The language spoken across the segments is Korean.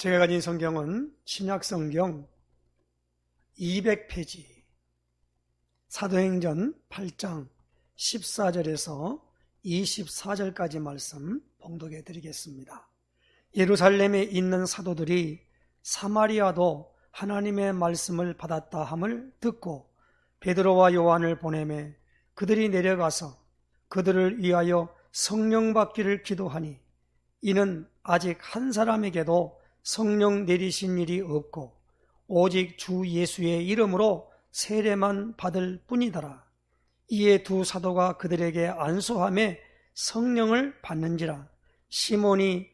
제가 가진 성경은 신약성경 200페이지, 사도행전 8장 14절에서 24절까지 말씀 봉독해 드리겠습니다. 예루살렘에 있는 사도들이 사마리아도 하나님의 말씀을 받았다 함을 듣고 베드로와 요한을 보내매 그들이 내려가서 그들을 위하여 성령 받기를 기도하니 이는 아직 한 사람에게도 성령 내리신 일이 없고 오직 주 예수의 이름으로 세례만 받을 뿐이더라. 이에 두 사도가 그들에게 안수하며 성령을 받는지라. 시몬이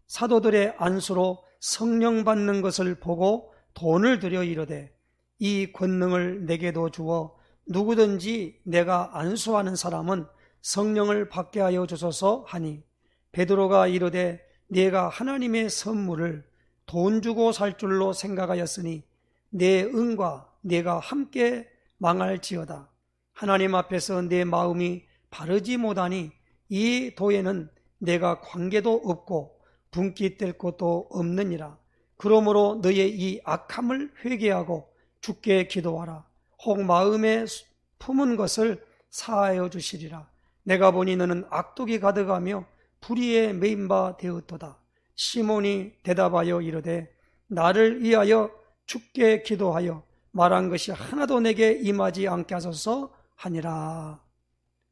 사도들의 안수로 성령 받는 것을 보고 돈을 들여 이르되 이 권능을 내게도 주어 누구든지 내가 안수하는 사람은 성령을 받게 하여 주소서 하니 베드로가 이르되 네가 하나님의 선물을 돈 주고 살 줄로 생각하였으니 내 은과 내가 함께 망할지어다. 하나님 앞에서 내 마음이 바르지 못하니 이 도에는 내가 관계도 없고 분기 뗄 것도 없느니라. 그러므로 너의 이 악함을 회개하고 주께 기도하라. 혹 마음에 품은 것을 사하여 주시리라. 내가 보니 너는 악독이 가득하며 불의에 매인 바 되었도다. 시몬이 대답하여 이르되 나를 위하여 주께 기도하여 말한 것이 하나도 내게 임하지 않게 하소서 하니라.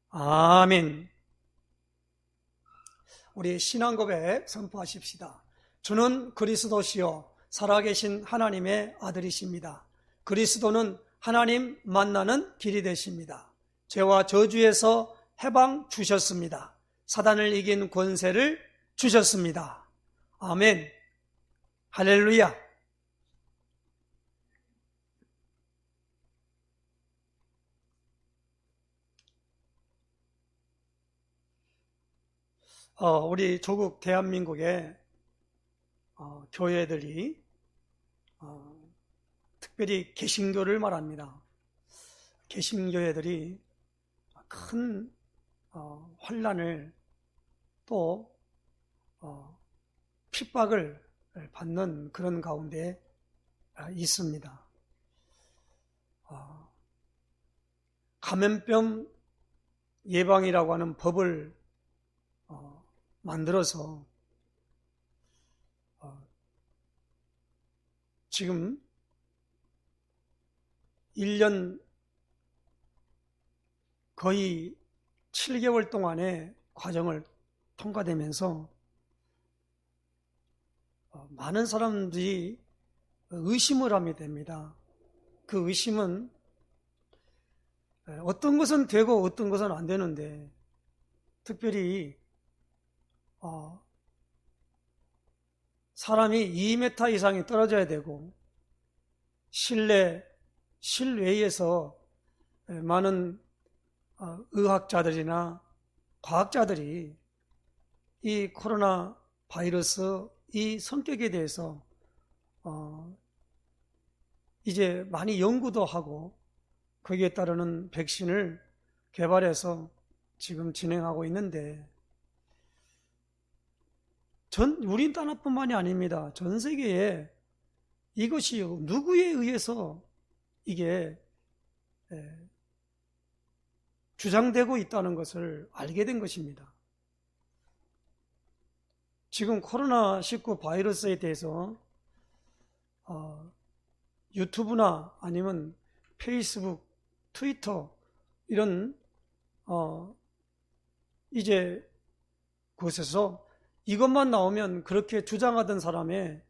아멘. 우리 신앙 고백 선포하십시다. 주는 그리스도시요 살아계신 하나님의 아들이십니다. 그리스도는 하나님 만나는 길이 되십니다. 죄와 저주에서 해방 주셨습니다. 사단을 이긴 권세를 주셨습니다. 아멘. 할렐루야. 우리 조국 대한민국의 교회들이 특별히 개신교를 말합니다. 개신교회들이 큰 환난을 또 핍박을 받는 그런 가운데 있습니다. 감염병 예방이라고 하는 법을 만들어서 지금 1년 거의 7개월 동안의 과정을 통과되면서 많은 사람들이 의심을 하게 됩니다. 그 의심은 어떤 것은 되고 어떤 것은 안 되는데 특별히 사람이 2m 이상이 떨어져야 되고 실외에서 많은 의학자들이나 과학자들이 이 코로나 바이러스 이 성격에 대해서 이제 많이 연구도 하고 거기에 따르는 백신을 개발해서 지금 진행하고 있는데 우리나라뿐만이 아닙니다. 전 세계에 이것이 누구에 의해서 이게 주장되고 있다는 것을 알게 된 것입니다. 지금 코로나19 바이러스에 대해서 유튜브나 아니면 페이스북, 트위터 이런 이제 곳에서 이것만 나오면 그렇게 주장하던 사람의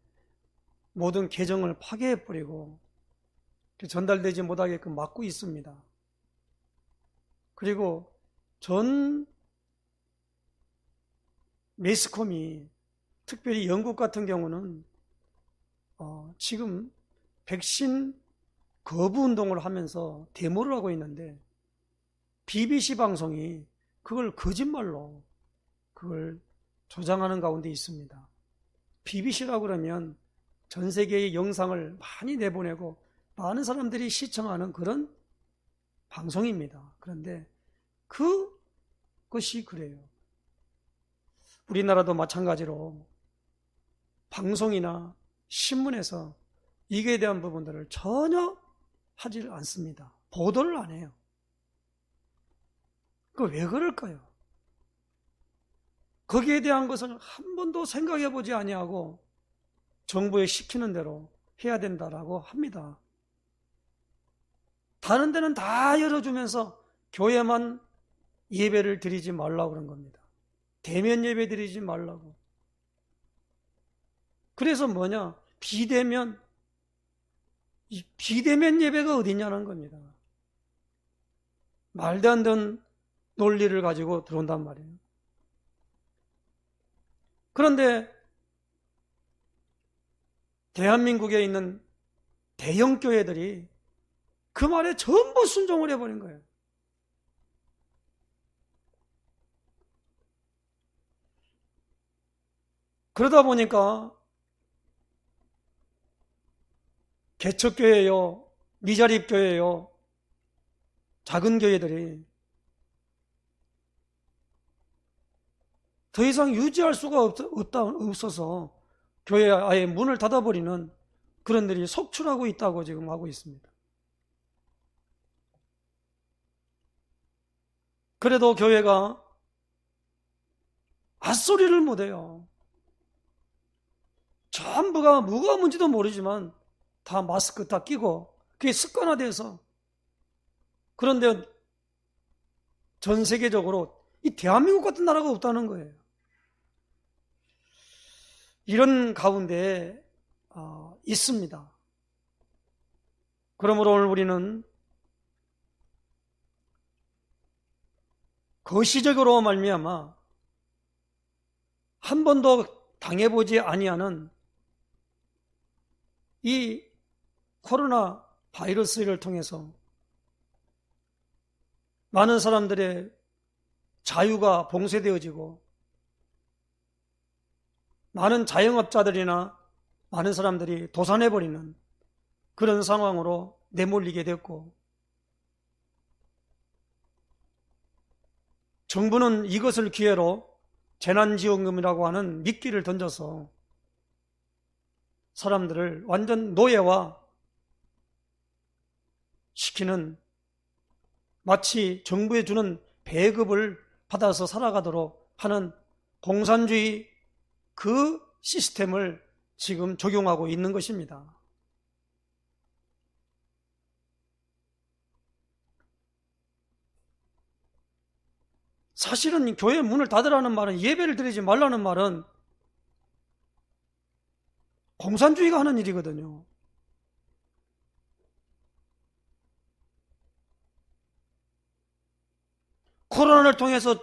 모든 계정을 파괴해버리고 전달되지 못하게끔 막고 있습니다. 그리고 전 매스컴이 특별히 영국 같은 경우는 지금 백신 거부 운동을 하면서 데모를 하고 있는데 BBC 방송이 그걸 거짓말로 그걸 조장하는 가운데 있습니다. BBC라고 그러면 전 세계의 영상을 많이 내보내고 많은 사람들이 시청하는 그런 방송입니다. 그런데 그것이 그래요. 우리나라도 마찬가지로 방송이나 신문에서 이게 대한 부분들을 전혀 하지 않습니다. 보도를 안 해요. 그 왜 그럴까요? 거기에 대한 것을 한 번도 생각해 보지 아니하고 정부에 시키는 대로 해야 된다라고 합니다. 다른 데는 다 열어주면서 교회만 예배를 드리지 말라고 그런 겁니다. 대면 예배 드리지 말라고. 그래서 뭐냐? 비대면 예배가 어디냐는 겁니다. 말도 안 되는 논리를 가지고 들어온단 말이에요. 그런데 대한민국에 있는 대형 교회들이 그 말에 전부 순종을 해버린 거예요. 그러다 보니까 개척교회요, 미자립교회요, 작은 교회들이 더 이상 유지할 수가 없어서 교회 아예 문을 닫아버리는 그런 일이 속출하고 있다고 지금 하고 있습니다. 그래도 교회가 앗소리를 못해요. 전부가 뭐가 뭔지도 모르지만 다 마스크 다 끼고 그게 습관화돼서, 그런데 전 세계적으로 이 대한민국 같은 나라가 없다는 거예요. 이런 가운데 있습니다. 그러므로 오늘 우리는 거시적으로 말미암아 한 번도 당해보지 아니하는 이 코로나 바이러스를 통해서 많은 사람들의 자유가 봉쇄되어지고 많은 자영업자들이나 많은 사람들이 도산해버리는 그런 상황으로 내몰리게 됐고, 정부는 이것을 기회로 재난지원금이라고 하는 미끼를 던져서 사람들을 완전 노예화 시키는, 마치 정부에 주는 배급을 받아서 살아가도록 하는 공산주의 그 시스템을 지금 적용하고 있는 것입니다. 사실은 교회 문을 닫으라는 말은, 예배를 드리지 말라는 말은 공산주의가 하는 일이거든요. 코로나를 통해서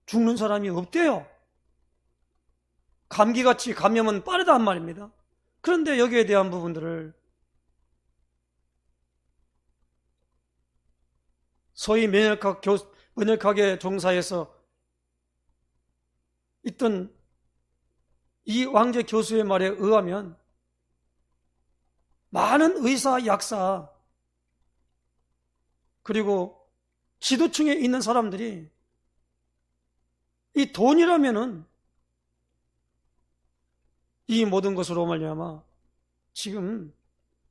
죽는 사람이 없대요. 감기같이 감염은 빠르단 말입니다. 그런데 여기에 대한 부분들을 소위 면역학에 종사해서 있던 이 왕재 교수의 말에 의하면 많은 의사, 약사, 그리고 지도층에 있는 사람들이 이 돈이라면은 이 모든 것으로 말미암아 지금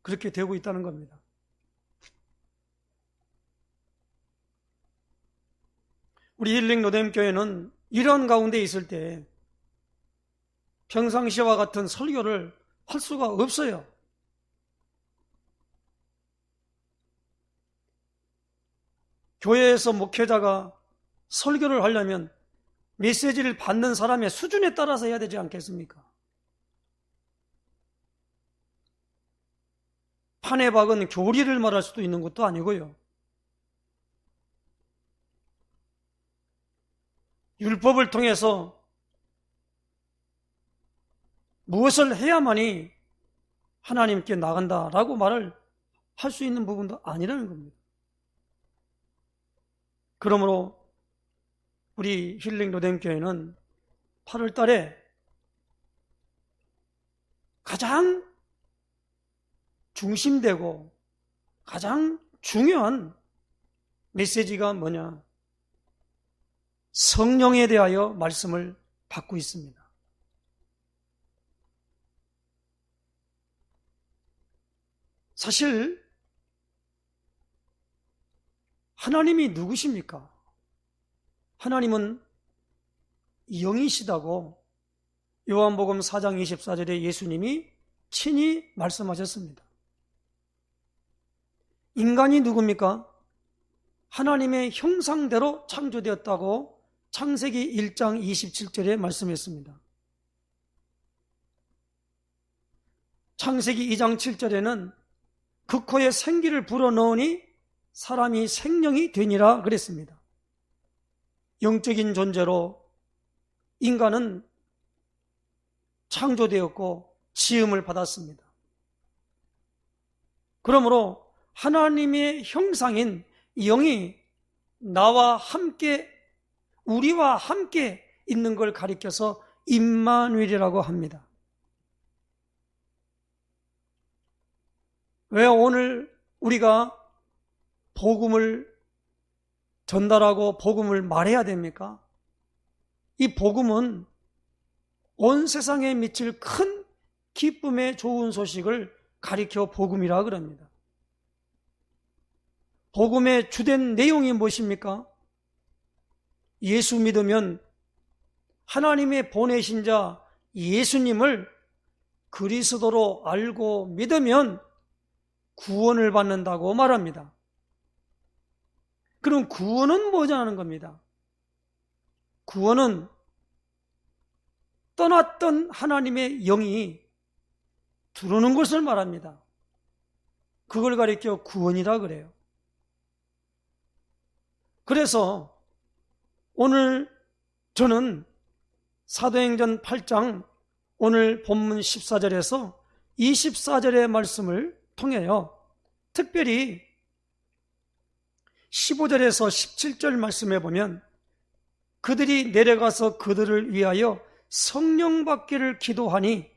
그렇게 되고 있다는 겁니다. 우리 힐링 로뎀교회는 이런 가운데 있을 때 평상시와 같은 설교를 할 수가 없어요. 교회에서 목회자가 설교를 하려면 메시지를 받는 사람의 수준에 따라서 해야 되지 않겠습니까? 판에 박은 교리를 말할 수도 있는 것도 아니고요. 율법을 통해서 무엇을 해야만이 하나님께 나간다라고 말을 할 수 있는 부분도 아니라는 겁니다. 그러므로 우리 힐링 로뎀교회는 8월 달에 가장 중심되고 가장 중요한 메시지가 뭐냐? 성령에 대하여 말씀을 받고 있습니다. 사실 하나님이 누구십니까? 하나님은 영이시다고 요한복음 4장 24절에 예수님이 친히 말씀하셨습니다. 인간이 누굽니까? 하나님의 형상대로 창조되었다고 창세기 1장 27절에 말씀했습니다. 창세기 2장 7절에는 그 코에 생기를 불어넣으니 사람이 생명이 되니라 그랬습니다. 영적인 존재로 인간은 창조되었고 지음을 받았습니다. 그러므로 하나님의 형상인 영이 나와 함께, 우리와 함께 있는 걸 가리켜서 임마누엘이라고 합니다. 왜 오늘 우리가 복음을 전달하고 복음을 말해야 됩니까? 이 복음은 온 세상에 미칠 큰 기쁨의 좋은 소식을 가리켜 복음이라 그럽니다. 복음의 주된 내용이 무엇입니까? 예수 믿으면 하나님의 보내신 자 예수님을 그리스도로 알고 믿으면 구원을 받는다고 말합니다. 그럼 구원은 뭐냐는 겁니다. 구원은 떠났던 하나님의 영이 들어오는 것을 말합니다. 그걸 가리켜 구원이라 그래요. 그래서 오늘 저는 사도행전 8장 오늘 본문 14절에서 24절의 말씀을 통해요. 특별히 15절에서 17절 말씀에 보면 그들이 내려가서 그들을 위하여 성령 받기를 기도하니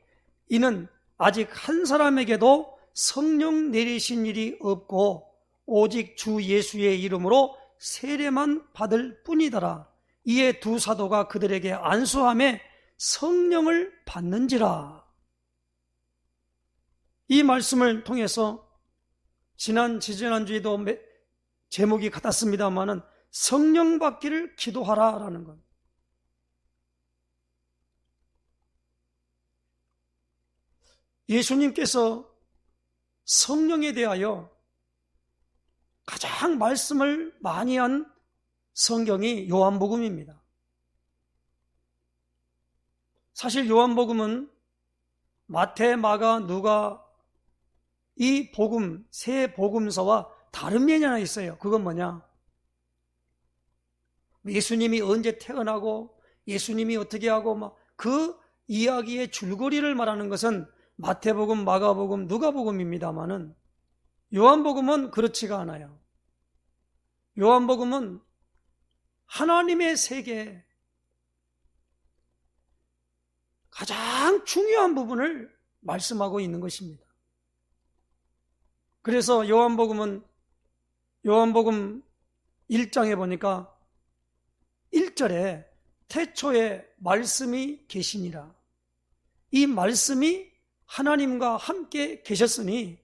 이는 아직 한 사람에게도 성령 내리신 일이 없고 오직 주 예수의 이름으로 세례만 받을 뿐이더라. 이에 두 사도가 그들에게 안수함에 성령을 받는지라. 이 말씀을 통해서 지지난주에도 제목이 같았습니다마는 성령 받기를 기도하라라는 것. 예수님께서 성령에 대하여 가장 말씀을 많이 한 성경이 요한복음입니다. 사실 요한복음은 마태, 마가, 누가 이 복음, 세 복음서와 다른 면이 하나 있어요. 그건 뭐냐? 예수님이 언제 태어나고 예수님이 어떻게 하고 그 이야기의 줄거리를 말하는 것은 마태복음, 마가복음, 누가복음입니다마는 요한복음은 그렇지가 않아요. 요한복음은 하나님의 세계 가장 중요한 부분을 말씀하고 있는 것입니다. 그래서 요한복음 1장에 보니까 1절에 태초에 말씀이 계시니라. 이 말씀이 하나님과 함께 계셨으니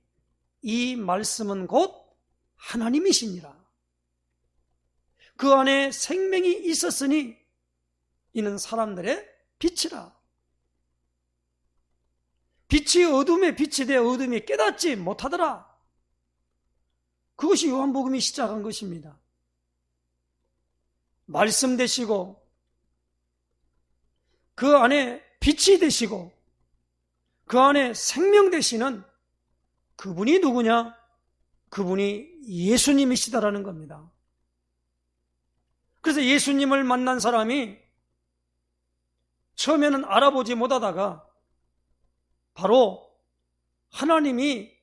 이 말씀은 곧 하나님이시니라. 그 안에 생명이 있었으니 이는 사람들의 빛이라. 빛이 어둠에 빛이 되어 어둠이 깨닫지 못하더라. 그것이 요한복음이 시작한 것입니다. 말씀 되시고 그 안에 빛이 되시고 그 안에 생명 되시는 그분이 누구냐? 그분이 예수님이시다라는 겁니다. 그래서 예수님을 만난 사람이 처음에는 알아보지 못하다가 바로 하나님이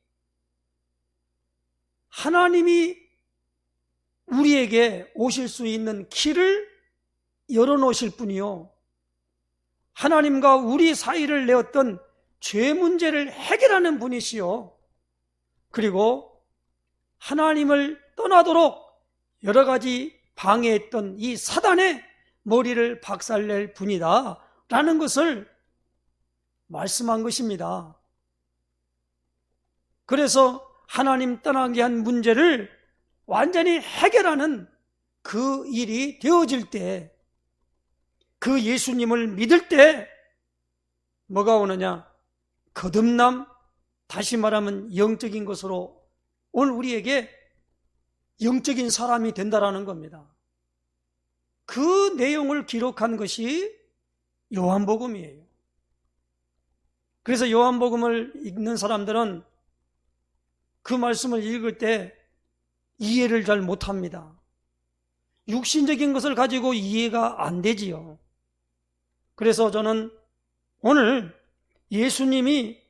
우리에게 오실 수 있는 길을 열어놓으실 분이요, 하나님과 우리 사이를 내었던 죄 문제를 해결하는 분이시요, 그리고 하나님을 떠나도록 여러 가지 방해했던 이 사단의 머리를 박살낼 분이다 라는 것을 말씀한 것입니다. 그래서 하나님 떠나게 한 문제를 완전히 해결하는 그 일이 되어질 때, 그 예수님을 믿을 때 뭐가 오느냐? 거듭남, 다시 말하면 영적인 것으로 오늘 우리에게 영적인 사람이 된다라는 겁니다. 그 내용을 기록한 것이 요한복음이에요. 그래서 요한복음을 읽는 사람들은 그 말씀을 읽을 때 이해를 잘 못합니다. 육신적인 것을 가지고 이해가 안 되지요. 그래서 저는 오늘 예수님이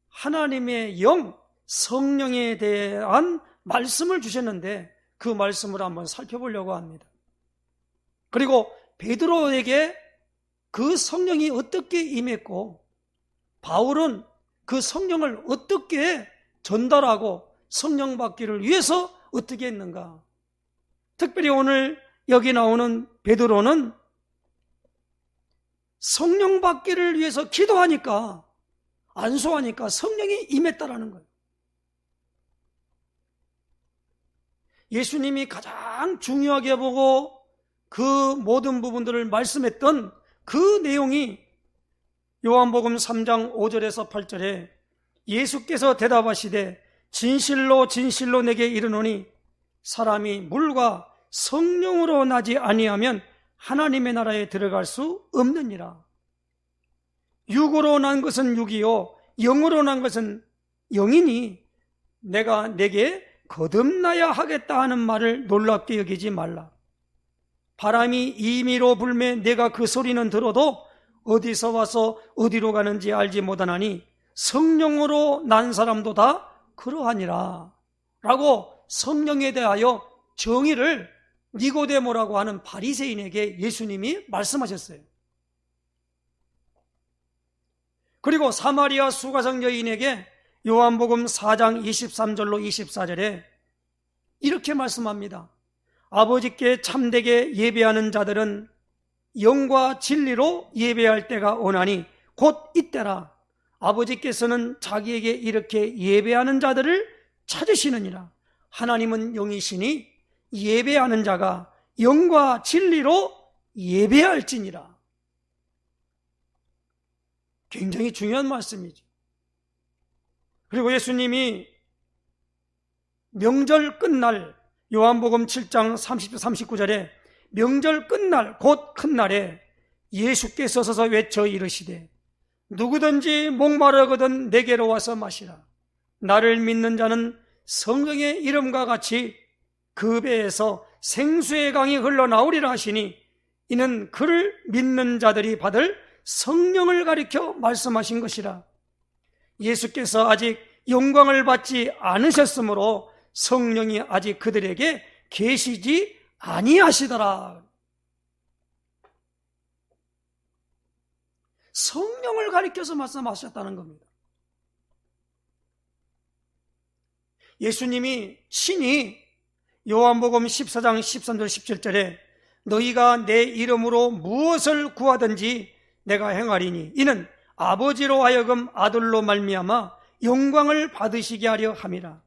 하나님의 영, 성령에 대한 말씀을 주셨는데 그 말씀을 한번 살펴보려고 합니다. 그리고 베드로에게 그 성령이 어떻게 임했고 바울은 그 성령을 어떻게 전달하고 성령 받기를 위해서 어떻게 했는가? 특별히 오늘 여기 나오는 베드로는 성령 받기를 위해서 기도하니까, 안수하니까 성령이 임했다라는 거예요. 예수님이 가장 중요하게 보고 그 모든 부분들을 말씀했던 그 내용이 요한복음 3장 5절에서 8절에 예수께서 대답하시되 진실로 진실로 내게 이르노니 사람이 물과 성령으로 나지 아니하면 하나님의 나라에 들어갈 수 없느니라. 육으로 난 것은 육이요 영으로 난 것은 영이니 내가 내게 거듭나야 하겠다 하는 말을 놀랍게 여기지 말라. 바람이 임의로 불매 내가 그 소리는 들어도 어디서 와서 어디로 가는지 알지 못하나니 성령으로 난 사람도 다 그러하니라 라고 성령에 대하여 정의를 니고데모라고 하는 바리새인에게 예수님이 말씀하셨어요. 그리고 사마리아 수가성 여인에게 요한복음 4장 23절로 24절에 이렇게 말씀합니다. 아버지께 참되게 예배하는 자들은 영과 진리로 예배할 때가 오나니 곧 이때라. 아버지께서는 자기에게 이렇게 예배하는 자들을 찾으시느니라. 하나님은 영이시니 예배하는 자가 영과 진리로 예배할지니라. 굉장히 중요한 말씀이죠. 그리고 예수님이 명절 끝날 요한복음 7장 39절에 명절 끝날 곧 큰 날에 예수께서 서서 외쳐 이르시되 누구든지 목마르거든 내게로 와서 마시라. 나를 믿는 자는 성경의 이름과 같이 그 배에서 생수의 강이 흘러나오리라 하시니 이는 그를 믿는 자들이 받을 성령을 가리켜 말씀하신 것이라. 예수께서 아직 영광을 받지 않으셨으므로 성령이 아직 그들에게 계시지 아니하시더라. 성령을 가리켜서 말씀하셨다는 겁니다. 예수님이 친히 요한복음 14장 13절 17절에 너희가 내 이름으로 무엇을 구하든지 내가 행하리니 이는 아버지로 하여금 아들로 말미암아 영광을 받으시게 하려 함이라.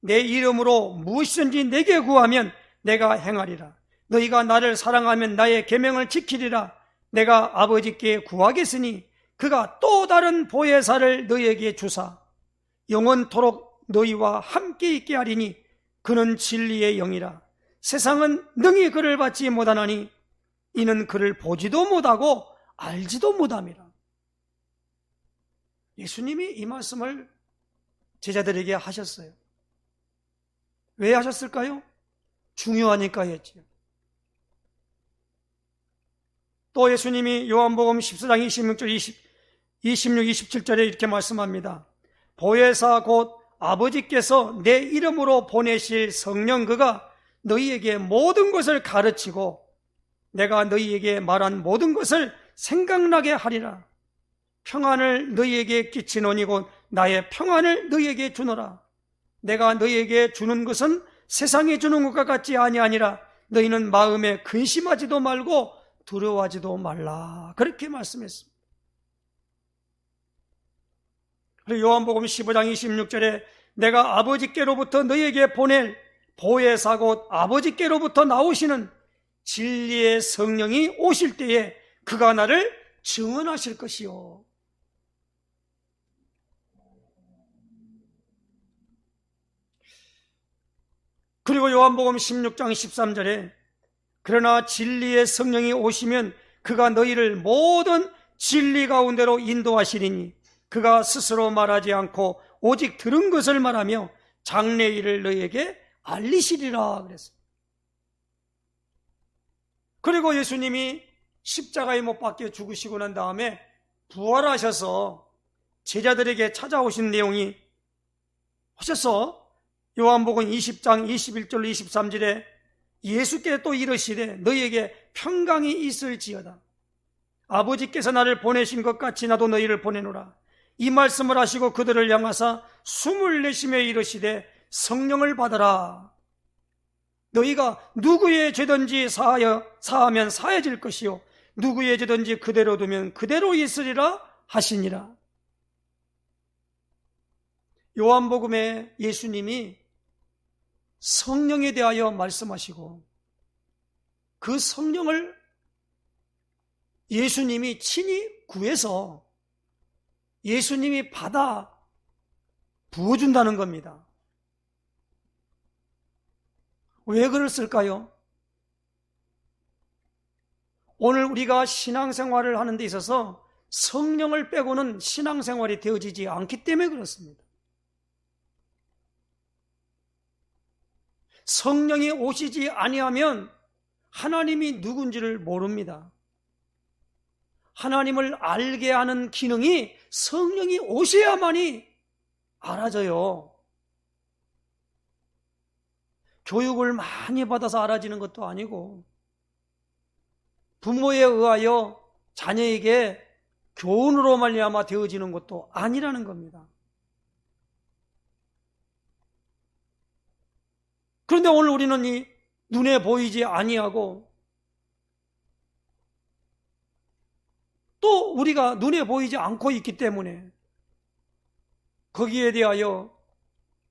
내 이름으로 무엇이든지 내게 구하면 내가 행하리라. 너희가 나를 사랑하면 나의 계명을 지키리라. 내가 아버지께 구하겠으니 그가 또 다른 보혜사를 너희에게 주사 영원토록 너희와 함께 있게 하리니 그는 진리의 영이라. 세상은 능히 그를 받지 못하나니 이는 그를 보지도 못하고 알지도 못함이라. 예수님이 이 말씀을 제자들에게 하셨어요. 왜 하셨을까요? 중요하니까 했지요. 또 예수님이 요한복음 14장 26절 26, 27절에 이렇게 말씀합니다. 보혜사 곧 아버지께서 내 이름으로 보내실 성령 그가 너희에게 모든 것을 가르치고 내가 너희에게 말한 모든 것을 생각나게 하리라. 평안을 너희에게 끼치노니 곧 나의 평안을 너희에게 주노라. 내가 너희에게 주는 것은 세상에 주는 것과 같지 아니하니라. 너희는 마음에 근심하지도 말고 두려워하지도 말라. 그렇게 말씀했습니다. 그리고 요한복음 15장 26절에 내가 아버지께로부터 너희에게 보낼 보혜사 곧 아버지께로부터 나오시는 진리의 성령이 오실 때에 그가 나를 증언하실 것이요. 그리고 요한복음 16장 13절에 그러나 진리의 성령이 오시면 그가 너희를 모든 진리 가운데로 인도하시리니 그가 스스로 말하지 않고 오직 들은 것을 말하며 장래 일을 너희에게 알리시리라 그랬습니다. 그리고 예수님이 십자가에 못 박혀 죽으시고 난 다음에 부활하셔서 제자들에게 찾아오신 내용이 하셔서 요한복음 20장 21절 23절에 예수께 또 이르시되 너희에게 평강이 있을지어다. 아버지께서 나를 보내신 것 같이 나도 너희를 보내노라. 이 말씀을 하시고 그들을 향하사 숨을 내쉬며 이르시되 성령을 받아라. 너희가 누구의 죄든지 사하면 사해질 것이요 누구의 죄든지 그대로 두면 그대로 있으리라 하시니라. 요한복음에 예수님이 성령에 대하여 말씀하시고 그 성령을 예수님이 친히 구해서 예수님이 받아 부어준다는 겁니다. 왜 그랬을까요? 오늘 우리가 신앙생활을 하는 데 있어서 성령을 빼고는 신앙생활이 되어지지 않기 때문에 그렇습니다. 성령이 오시지 아니하면 하나님이 누군지를 모릅니다. 하나님을 알게 하는 기능이 성령이 오셔야만이 알아져요. 교육을 많이 받아서 알아지는 것도 아니고 부모에 의하여 자녀에게 교훈으로 말미암아 되어지는 것도 아니라는 겁니다. 그런데 오늘 우리는 이 눈에 보이지 아니하고 또 우리가 눈에 보이지 않고 있기 때문에 거기에 대하여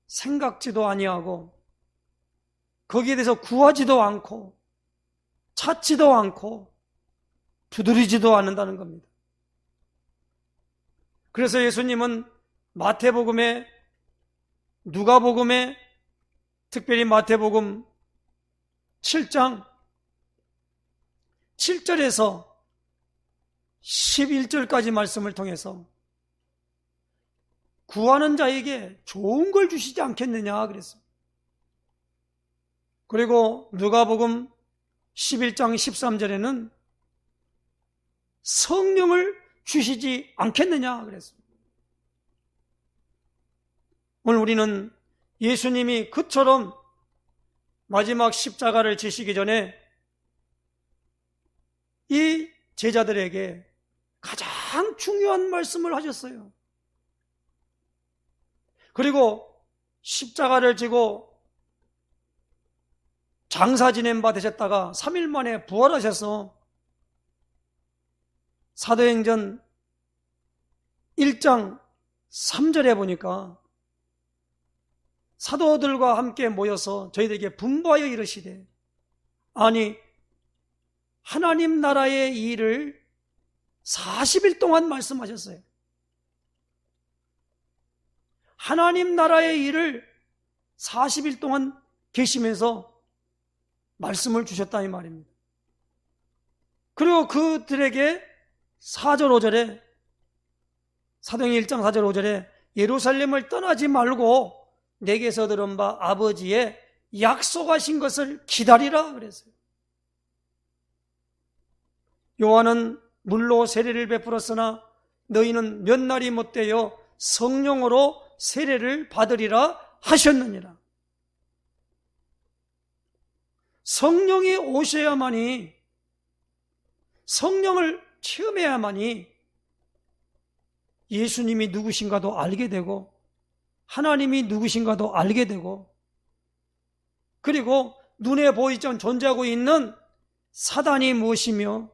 생각지도 아니하고 거기에 대해서 구하지도 않고 찾지도 않고 두드리지도 않는다는 겁니다. 그래서 예수님은 마태복음에 누가복음에 특별히 마태복음 7장 7절에서 11절까지 말씀을 통해서 구하는 자에게 좋은 걸 주시지 않겠느냐 그랬어요. 그리고 누가복음 11장 13절에는 성령을 주시지 않겠느냐 그랬어요. 오늘 우리는 예수님이 그처럼 마지막 십자가를 지시기 전에 이 제자들에게 가장 중요한 말씀을 하셨어요. 그리고 십자가를 지고 장사 지낸 바 되셨다가 3일 만에 부활하셔서 사도행전 1장 3절에 보니까 사도들과 함께 모여서 저희들에게 분부하여 이르시되 아니 하나님 나라의 일을 40일 동안 말씀하셨어요. 하나님 나라의 일을 40일 동안 계시면서 말씀을 주셨다 이 말입니다. 그리고 그들에게 4절 5절에 사도행전 1장 4절 5절에 예루살렘을 떠나지 말고 내게서 들은 바 아버지의 약속하신 것을 기다리라 그랬어요. 요한은 물로 세례를 베풀었으나 너희는 몇 날이 못되어 성령으로 세례를 받으리라 하셨느니라. 성령이 오셔야만이 성령을 체험해야만이 예수님이 누구신가도 알게 되고 하나님이 누구신가도 알게 되고 그리고 눈에 보이지 않는 존재하고 있는 사단이 무엇이며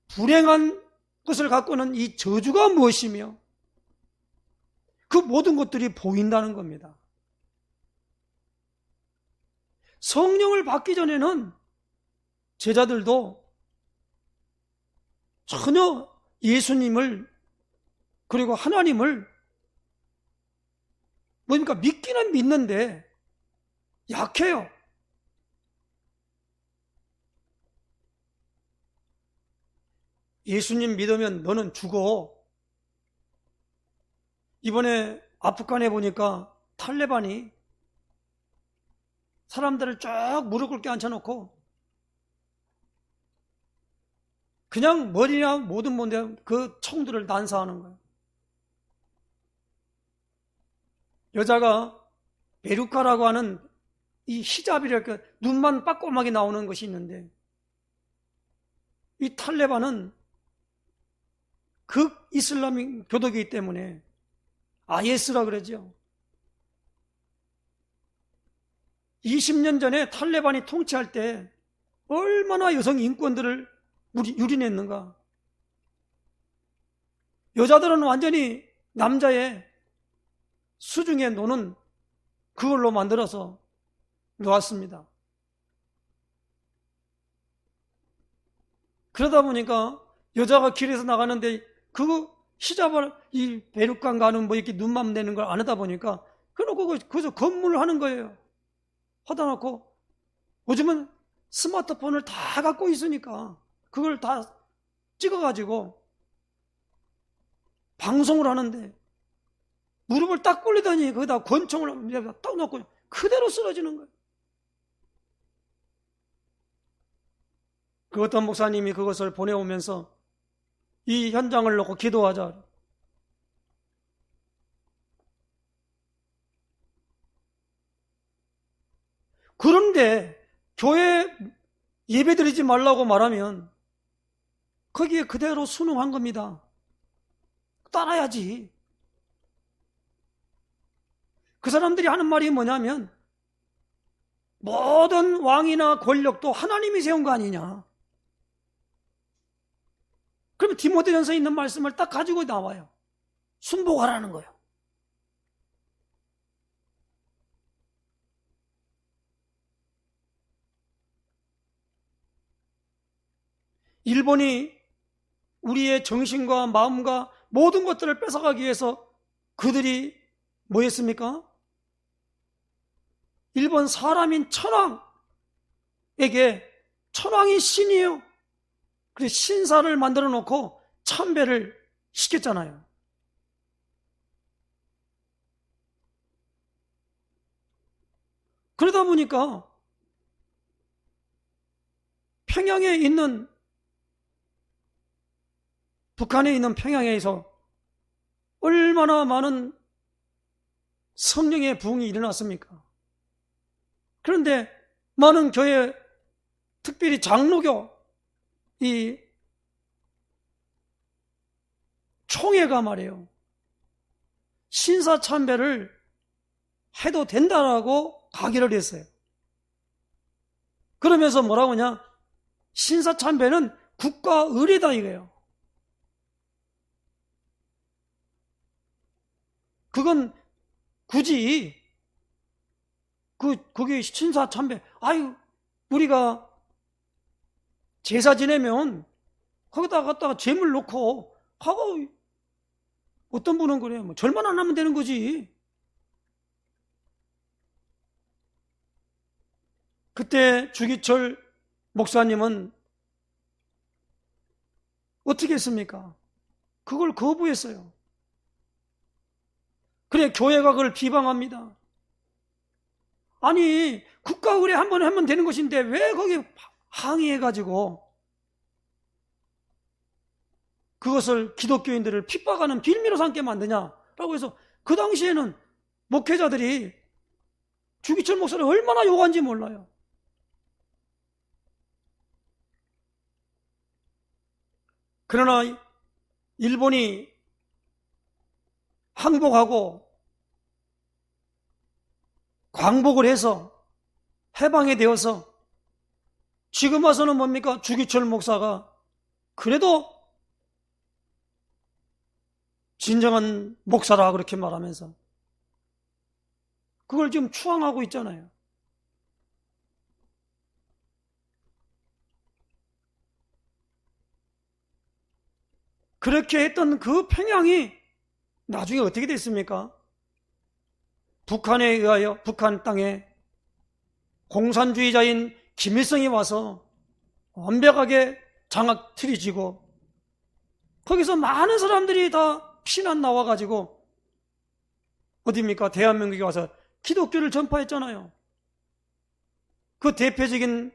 불행한 것을 갖고는 이 저주가 무엇이며 그 모든 것들이 보인다는 겁니다. 성령을 받기 전에는 제자들도 전혀 예수님을 그리고 하나님을 뭡니까? 믿기는 믿는데 약해요. 예수님 믿으면 너는 죽어. 이번에 아프간에 보니까 탈레반이 사람들을 쫙 무릎 꿇게 앉혀놓고 그냥 머리나 모든 그 총들을 난사하는 거예요. 여자가 베루카라고 하는 이 히잡이랄까 눈만 빠꼼하게 나오는 것이 있는데 이 탈레반은 극 이슬람 교도이기 때문에 IS라 그러죠. 20년 전에 탈레반이 통치할 때 얼마나 여성 인권들을 유린했는가. 여자들은 완전히 남자의 수중에 노는 그걸로 만들어서 놓았습니다. 그러다 보니까 여자가 길에서 나가는데 그 히잡을 이 베룩관 가는 뭐 이렇게 눈만 내는 걸 안 하다 보니까 그러고 거기서 건물을 하는 거예요. 하다 놓고 요즘은 스마트폰을 다 갖고 있으니까 그걸 다 찍어가지고 방송을 하는데 무릎을 딱 꿇리더니 거기다 권총을 딱 놓고 그대로 쓰러지는 거예요. 그 어떤 목사님이 그것을 보내오면서 이 현장을 놓고 기도하자. 그런데 교회 예배드리지 말라고 말하면 거기에 그대로 순응한 겁니다. 따라야지. 그 사람들이 하는 말이 뭐냐면 모든 왕이나 권력도 하나님이 세운 거 아니냐. 그러면 디모데전서에 있는 말씀을 딱 가지고 나와요. 순복하라는 거예요. 일본이 우리의 정신과 마음과 모든 것들을 뺏어가기 위해서 그들이 뭐 했습니까? 일본 사람인 천황에게 천황이 신이에요. 그래서 신사를 만들어 놓고 참배를 시켰잖아요. 그러다 보니까 평양에 있는 북한에 있는 평양에서 얼마나 많은 성령의 부흥이 일어났습니까? 그런데 많은 교회, 특별히 장로교, 이 총회가 말이에요. 신사참배를 해도 된다라고 가기를 했어요. 그러면서 뭐라고 하냐? 신사참배는 국가 의례다 이거예요. 그건 굳이 거기 신사참배, 아유 우리가 제사 지내면 거기다 갖다가 재물 놓고 하고 어떤 분은 그래요. 뭐 절만 안 하면 되는 거지. 그때 주기철 목사님은 어떻게 했습니까? 그걸 거부했어요. 그래 교회가 그걸 비방합니다. 아니 국가 의례 한번 하면 되는 것인데 왜 거기 항의해가지고 그것을 기독교인들을 핍박하는 빌미로 삼게 만드냐라고 해서 그 당시에는 목회자들이 주기철 목사를 얼마나 욕한지 몰라요. 그러나 일본이 항복하고 광복을 해서 해방이 되어서 지금 와서는 뭡니까? 주기철 목사가 그래도 진정한 목사라 그렇게 말하면서 그걸 지금 추앙하고 있잖아요. 그렇게 했던 그 평양이 나중에 어떻게 됐습니까? 북한에 의하여 북한 땅에 공산주의자인 김일성이 와서 완벽하게 장악 틀이지고 거기서 많은 사람들이 다 피난 나와가지고 어디입니까? 대한민국에 와서 기독교를 전파했잖아요. 그 대표적인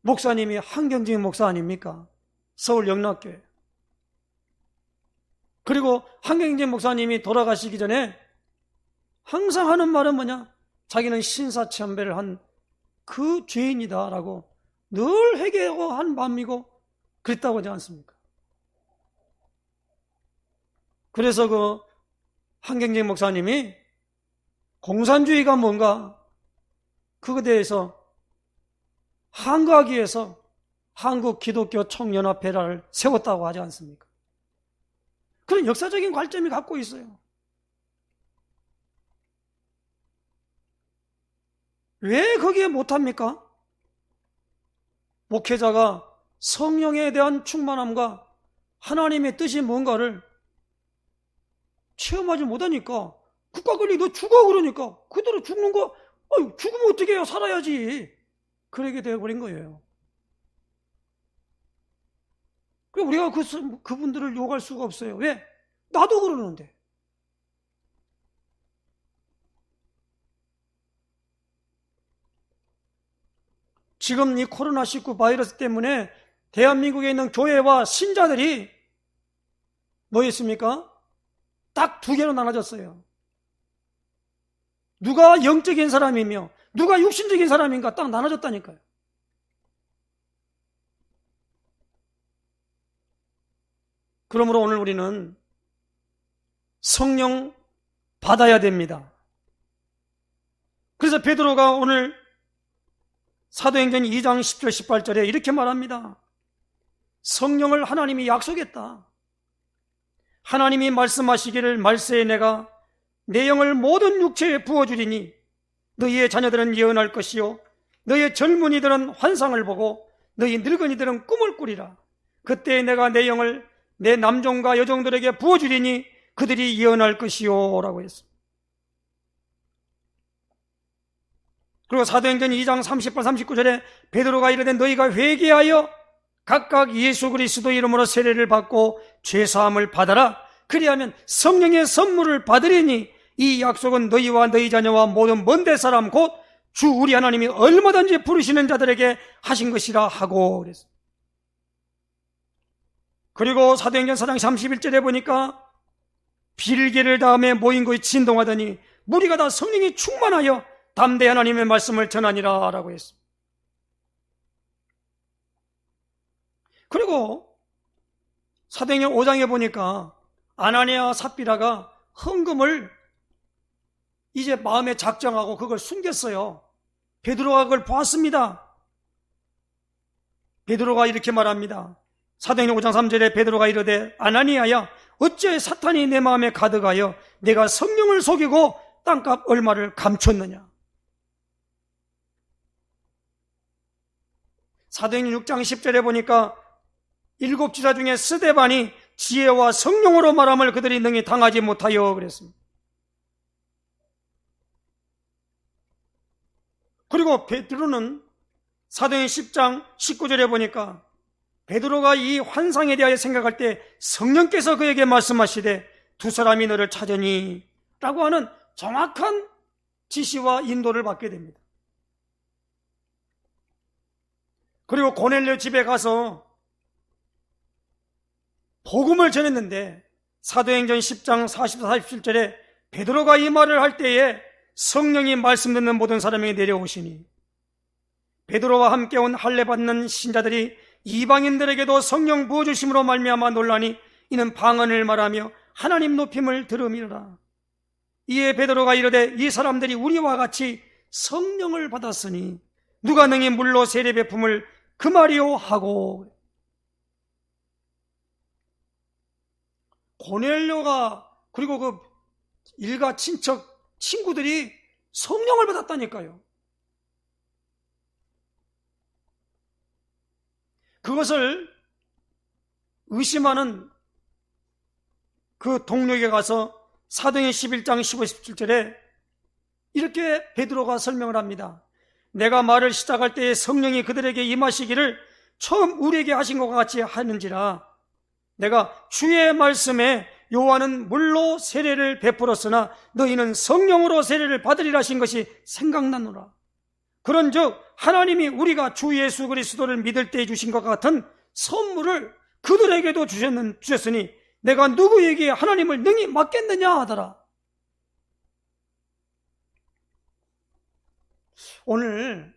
목사님이 한경직 목사 아닙니까? 서울 영락교회. 그리고 한경직 목사님이 돌아가시기 전에 항상 하는 말은 뭐냐? 자기는 신사참배를 한 그 죄인이다라고 늘 회개하고 한 마음이고 그랬다고 하지 않습니까? 그래서 그 한경직 목사님이 공산주의가 뭔가 그거에 대해서 항거하기 위해서 한국 기독교 청년합회를 세웠다고 하지 않습니까? 그런 역사적인 관점이 갖고 있어요. 왜 거기에 못합니까? 목회자가 성령에 대한 충만함과 하나님의 뜻이 뭔가를 체험하지 못하니까 국가 권리 너 죽어 그러니까 그대로 죽는 거 죽으면 어떻게 해요? 살아야지. 그러게 되어버린 거예요. 그럼 우리가 그분들을 욕할 수가 없어요. 왜? 나도 그러는데. 지금 이 코로나19 바이러스 때문에 대한민국에 있는 교회와 신자들이 뭐였습니까? 딱 두 개로 나눠졌어요. 누가 영적인 사람이며 누가 육신적인 사람인가 딱 나눠졌다니까요. 그러므로 오늘 우리는 성령 받아야 됩니다. 그래서 베드로가 오늘 사도행전 2장 10절 18절에 이렇게 말합니다. 성령을 하나님이 약속했다. 하나님이 말씀하시기를 말세에 내가 내 영을 모든 육체에 부어주리니 너희의 자녀들은 예언할 것이요 너희의 젊은이들은 환상을 보고 너희 늙은이들은 꿈을 꾸리라. 그때 내가 내 영을 내 남종과 여종들에게 부어주리니 그들이 예언할 것이요 라고 했습니다. 그리고 사도행전 2장 38, 39절에 베드로가 이르되 너희가 회개하여 각각 예수 그리스도 이름으로 세례를 받고 죄사함을 받아라. 그리하면 성령의 선물을 받으리니 이 약속은 너희와 너희 자녀와 모든 먼데 사람 곧 주 우리 하나님이 얼마든지 부르시는 자들에게 하신 것이라 하고 그랬어요. 그리고 사도행전 4장 31절에 보니까 빌개를 다음에 모인 곳이 진동하더니 무리가 다 성령이 충만하여 담대 하나님의 말씀을 전하니라 라고 했습니다. 그리고 사도행전 5장에 보니까 아나니아와 삽비라가 헌금을 이제 마음에 작정하고 그걸 숨겼어요. 베드로가 그걸 보았습니다. 베드로가 이렇게 말합니다. 사도행전 5장 3절에 베드로가 이르되 아나니아야 어찌 사탄이 내 마음에 가득하여 내가 성령을 속이고 땅값 얼마를 감췄느냐. 사도행전 6장 10절에 보니까 7지사 중에 스데반이 지혜와 성령으로 말함을 그들이 능히 당하지 못하여 그랬습니다. 그리고 베드로는 사도행전 10장 19절에 보니까 베드로가 이 환상에 대하여 생각할 때 성령께서 그에게 말씀하시되 두 사람이 너를 찾으니 라고 하는 정확한 지시와 인도를 받게 됩니다. 그리고 고넬료 집에 가서 복음을 전했는데 사도행전 10장 44, 47절에 베드로가 이 말을 할 때에 성령이 말씀 듣는 모든 사람에게 내려오시니 베드로와 함께 온 할례 받는 신자들이 이방인들에게도 성령 부어주심으로 말미암아 놀라니 이는 방언을 말하며 하나님 높임을 들음이라. 이에 베드로가 이르되 이 사람들이 우리와 같이 성령을 받았으니 누가 능히 물로 세례 베품을 그 말이요 하고 고넬료가 그리고 그 일가 친척 친구들이 성령을 받았다니까요. 그것을 의심하는 그 동료에게 가서 사도행전 11장 15, 17절에 이렇게 베드로가 설명을 합니다. 내가 말을 시작할 때에 성령이 그들에게 임하시기를 처음 우리에게 하신 것과 같이 하는지라. 내가 주의 말씀에 요한은 물로 세례를 베풀었으나 너희는 성령으로 세례를 받으리라 하신 것이 생각나노라. 그런즉 하나님이 우리가 주 예수 그리스도를 믿을 때 주신 것 같은 선물을 그들에게도 주셨으니 내가 누구에게 하나님을 능히 맡겠느냐 하더라. 오늘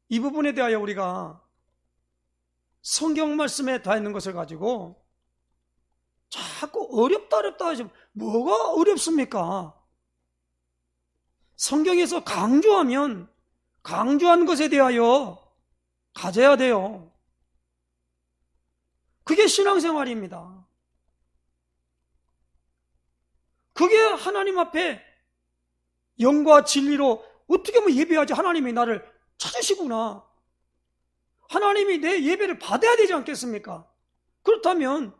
이 부분에 대하여 우리가 성경 말씀에 다 있는 것을 가지고 자꾸 어렵다 하시면 뭐가 어렵습니까? 성경에서 강조하면 강조한 것에 대하여 가져야 돼요. 그게 신앙생활입니다. 그게 하나님 앞에 영과 진리로 어떻게 하면 예배하지? 하나님이 나를 찾으시구나. 하나님이 내 예배를 받아야 되지 않겠습니까? 그렇다면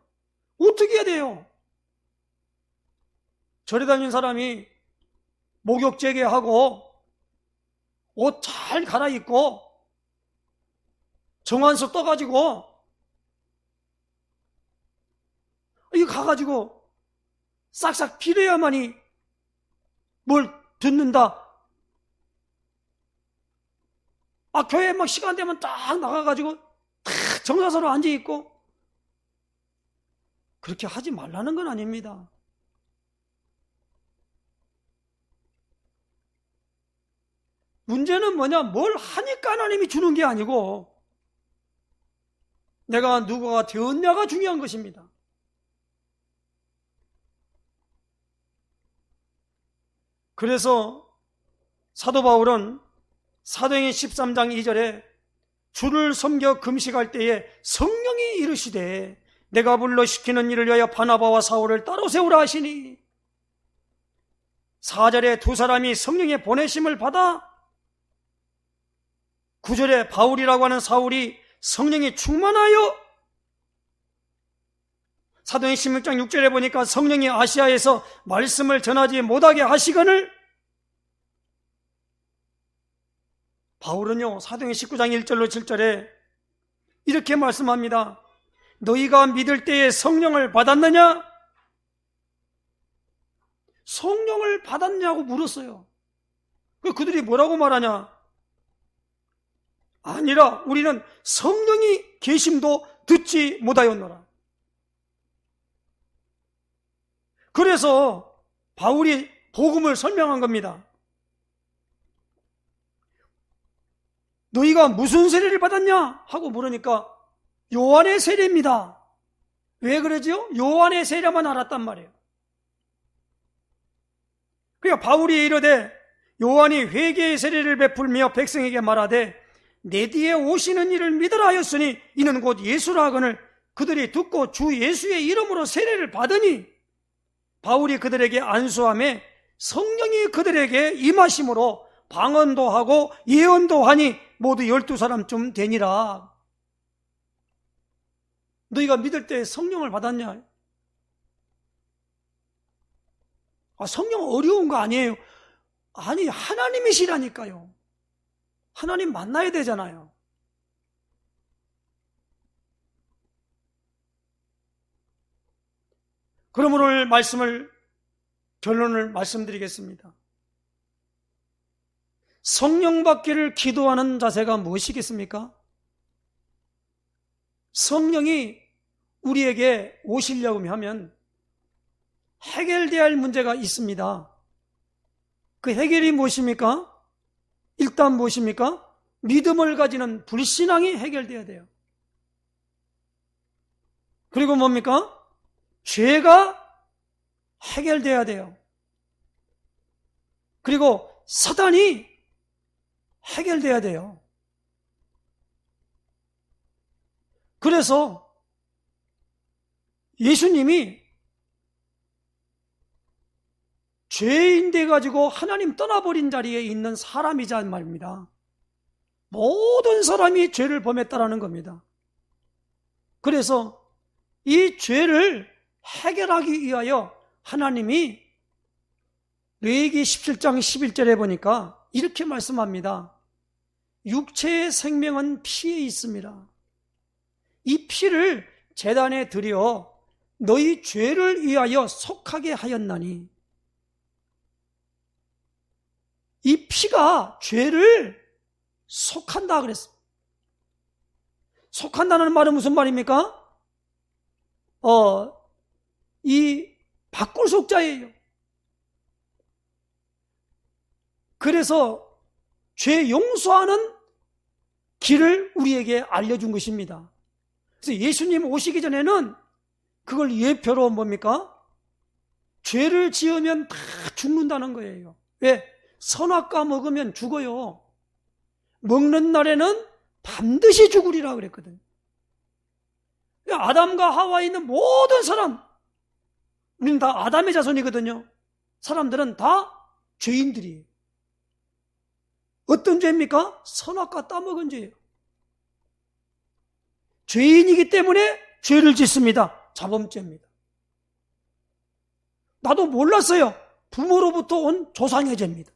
어떻게 해야 돼요? 절에 다니는 사람이 목욕 재개하고 옷 잘 갈아입고 정한수 떠가지고 이거 가가지고 싹싹 빌어야만이 뭘 듣는다. 교회 막 시간 되면 딱 나가가지고 딱 정사서로 앉아있고 그렇게 하지 말라는 건 아닙니다. 문제는 뭐냐? 뭘 하니까 하나님이 주는 게 아니고 내가 누구가 되었냐가 중요한 것입니다. 그래서 사도 바울은 사도행전 13장 2절에 주를 섬겨 금식할 때에 성령이 이르시되 내가 불러 시키는 일을 위하여 바나바와 사울을 따로 세우라 하시니 4절에 두 사람이 성령의 보내심을 받아 9절에 바울이라고 하는 사울이 성령이 충만하여 사도행전 16장 6절에 보니까 성령이 아시아에서 말씀을 전하지 못하게 하시거늘 바울은요 사도행전 19장 1절로 7절에 이렇게 말씀합니다. 너희가 믿을 때에 성령을 받았느냐? 성령을 받았냐고 물었어요. 그들이 뭐라고 말하냐? 아니라 우리는 성령이 계심도 듣지 못하였노라. 그래서 바울이 복음을 설명한 겁니다. 너희가 무슨 세례를 받았냐? 하고 물으니까 요한의 세례입니다. 왜 그러죠? 요한의 세례만 알았단 말이에요. 그러니까 바울이 이르되 요한이 회개의 세례를 베풀며 백성에게 말하되 내 뒤에 오시는 이를 믿으라 하였으니 이는 곧 예수라 하거늘 그들이 듣고 주 예수의 이름으로 세례를 받으니 바울이 그들에게 안수하며 성령이 그들에게 임하심으로 방언도 하고 예언도 하니 모두 12사람쯤 되니라. 너희가 믿을 때 성령을 받았냐? 성령 어려운 거 아니에요. 아니 하나님이시라니까요. 하나님 만나야 되잖아요. 그러므로 오늘 결론을 말씀드리겠습니다. 성령 받기를 기도하는 자세가 무엇이겠습니까? 성령이 우리에게 오시려고 하면 해결돼야 할 문제가 있습니다. 그 해결이 무엇입니까? 일단 무엇입니까? 믿음을 가지는 불신앙이 해결돼야 돼요. 그리고 뭡니까? 죄가 해결돼야 돼요. 그리고 사단이 해결돼야 돼요. 그래서 예수님이 죄인 돼가지고 하나님 떠나버린 자리에 있는 사람이자 말입니다. 모든 사람이 죄를 범했다라는 겁니다. 그래서 이 죄를 해결하기 위하여 하나님이 레위기 17장 11절에 보니까 이렇게 말씀합니다. 육체의 생명은 피에 있습니다. 이 피를 제단에 드려 너희 죄를 위하여 속하게 하였나니, 이 피가 죄를 속한다 그랬어. 속한다는 말은 무슨 말입니까? 이 바꿀 속자예요. 그래서 죄 용서하는 길을 우리에게 알려준 것입니다. 그래서 예수님 오시기 전에는 그걸 예표로 뭡니까? 죄를 지으면 다 죽는다는 거예요. 왜? 선악과 먹으면 죽어요. 먹는 날에는 반드시 죽으리라 그랬거든요. 아담과 하와에 있는 모든 사람, 우리는 다 아담의 자손이거든요. 사람들은 다 죄인들이에요. 어떤 죄입니까? 선악과 따먹은 죄예요. 죄인이기 때문에 죄를 짓습니다. 자범죄입니다. 나도 몰랐어요. 부모로부터 온 조상의 죄입니다.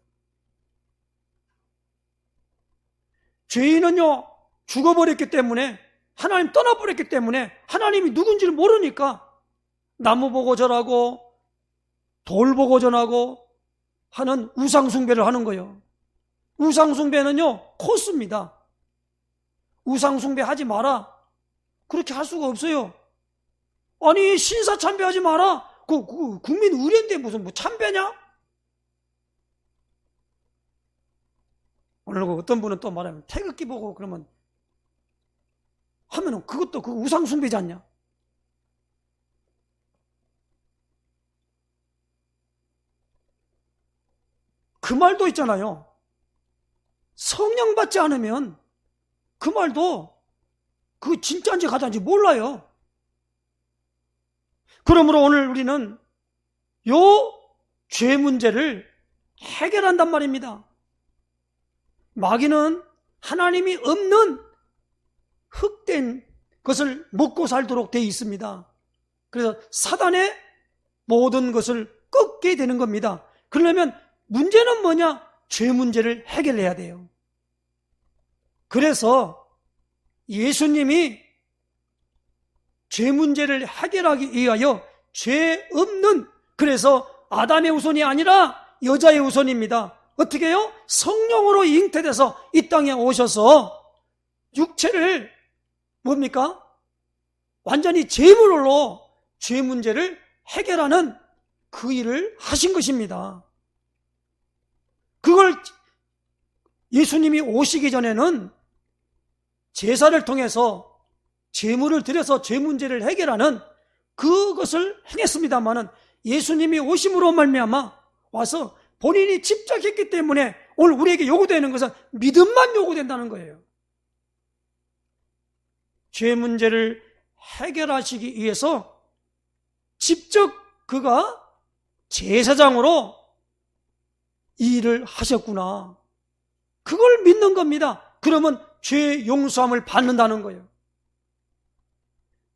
죄인은요, 죽어버렸기 때문에, 하나님 떠나버렸기 때문에 하나님이 누군지를 모르니까 나무 보고 절하고 돌 보고 전하고 하는 우상숭배를 하는 거예요. 우상숭배는요, 코스입니다. 우상숭배 하지 마라. 그렇게 할 수가 없어요. 아니, 신사참배하지 마라. 그 국민 의례인데 무슨 참배냐? 오늘 어떤 분은 또 말하면 태극기 보고 그러면 하면은 그것도 그 우상숭배지 않냐? 그 말도 있잖아요. 성령 받지 않으면 그 말도 그 진짜인지 가짜인지 몰라요. 그러므로 오늘 우리는 요 죄 문제를 해결한단 말입니다. 마귀는 하나님이 없는 흙된 것을 먹고 살도록 되어 있습니다. 그래서 사단의 모든 것을 꺾게 되는 겁니다. 그러려면 문제는 뭐냐? 죄 문제를 해결해야 돼요. 그래서 예수님이 죄 문제를 해결하기 위하여 죄 없는, 그래서 아담의 후손이 아니라 여자의 후손입니다. 어떻게 해요? 성령으로 잉태돼서 이 땅에 오셔서 육체를 뭡니까? 완전히 제물로 죄 문제를 해결하는 그 일을 하신 것입니다. 그걸 예수님이 오시기 전에는 제사를 통해서 제물을 드려서 죄 문제를 해결하는 그것을 행했습니다마는 예수님이 오심으로 말미암아 와서 본인이 직접 했기 때문에 오늘 우리에게 요구되는 것은 믿음만 요구된다는 거예요. 죄 문제를 해결하시기 위해서 직접 그가 제사장으로 이 일을 하셨구나. 그걸 믿는 겁니다. 그러면 죄 용서함을 받는다는 거예요.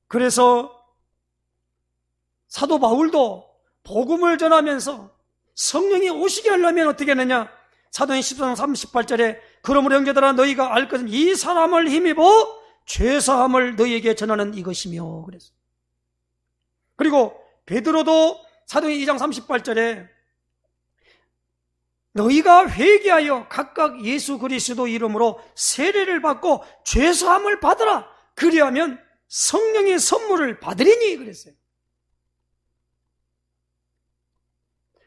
그래서 사도 바울도 복음을 전하면서 성령이 오시게 하려면 어떻게 하느냐? 사도행 14장 38절에 그러므로 형제들아 너희가 알 것은 이 사람을 힘입어 죄사함을 너희에게 전하는 이것이며 그랬어요. 그리고 베드로도 사도행 2장 38절에 너희가 회개하여 각각 예수 그리스도 이름으로 세례를 받고 죄사함을 받으라. 그리하면 성령의 선물을 받으리니 그랬어요.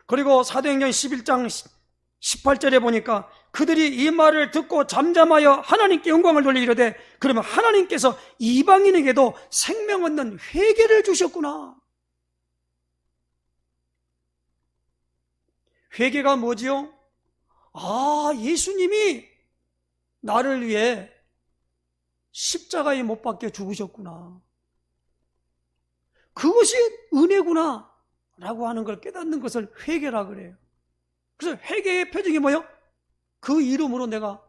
그리고 사도행전 11장 18절에 보니까 그들이 이 말을 듣고 잠잠하여 하나님께 영광을 돌려 이르되 그러면 하나님께서 이방인에게도 생명 얻는 회개를 주셨구나. 회개가 뭐지요? 아, 예수님이 나를 위해 십자가에 못 박혀 죽으셨구나. 그것이 은혜구나. 라고 하는 걸 깨닫는 것을 회개라 그래요. 그래서 회개의 표정이 뭐예요? 그 이름으로 내가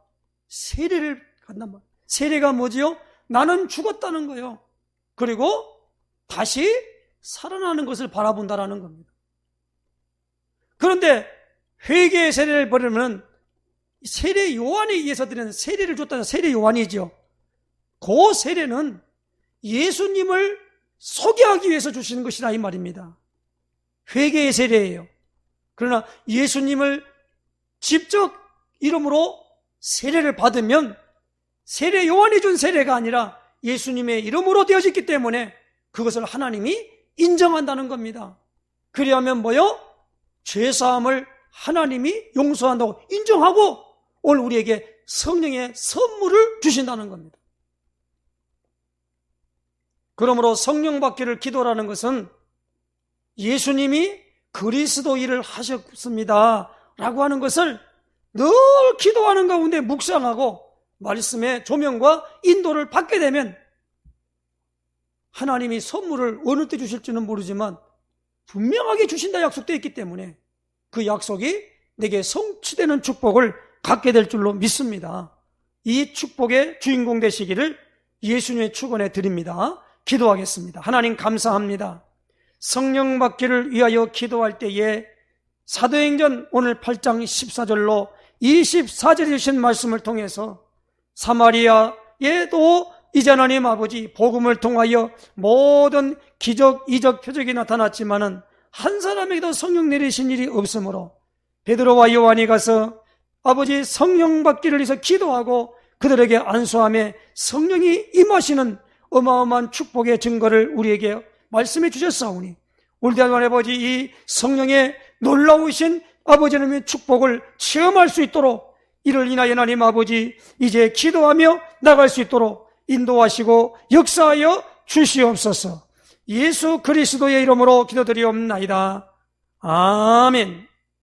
세례를 간단 말이에요. 세례가 뭐지요? 나는 죽었다는 거예요. 그리고 다시 살아나는 것을 바라본다라는 겁니다. 그런데 회개의 세례를 버리면 세례 요한에 의해서 드리는 세례를 줬다는 세례 요한이죠. 그 세례는 예수님을 소개하기 위해서 주시는 것이라 이 말입니다. 회개의 세례예요. 그러나 예수님을 직접 이름으로 세례를 받으면 세례 요한이 준 세례가 아니라 예수님의 이름으로 되어졌기 때문에 그것을 하나님이 인정한다는 겁니다. 그리하면 뭐요? 죄사함을 하나님이 용서한다고 인정하고 오늘 우리에게 성령의 선물을 주신다는 겁니다. 그러므로 성령 받기를 기도라는 것은 예수님이 그리스도 일을 하셨습니다 라고 하는 것을 늘 기도하는 가운데 묵상하고 말씀의 조명과 인도를 받게 되면 하나님이 선물을 어느 때 주실지는 모르지만 분명하게 주신다 약속되어 있기 때문에 그 약속이 내게 성취되는 축복을 갖게 될 줄로 믿습니다. 이 축복의 주인공 되시기를 예수님의 축원해 드립니다. 기도하겠습니다. 하나님 감사합니다. 성령 받기를 위하여 기도할 때에 사도행전 오늘 8장 14절로 24절에 주신 말씀을 통해서 사마리아에도 이제 하나님 아버지 복음을 통하여 모든 기적, 이적, 표적이 나타났지만은 한 사람에게도 성령 내리신 일이 없으므로 베드로와 요한이 가서 아버지 성령 받기를 위해서 기도하고 그들에게 안수함에 성령이 임하시는 어마어마한 축복의 증거를 우리에게 말씀해 주셨사오니 우리 하나님 아버지 이 성령의 놀라우신 아버지 하나님의 축복을 체험할 수 있도록 이를 인하여 하나님 아버지 이제 기도하며 나갈 수 있도록 인도하시고 역사하여 주시옵소서. 예수 그리스도의 이름으로 기도드리옵나이다. 아멘.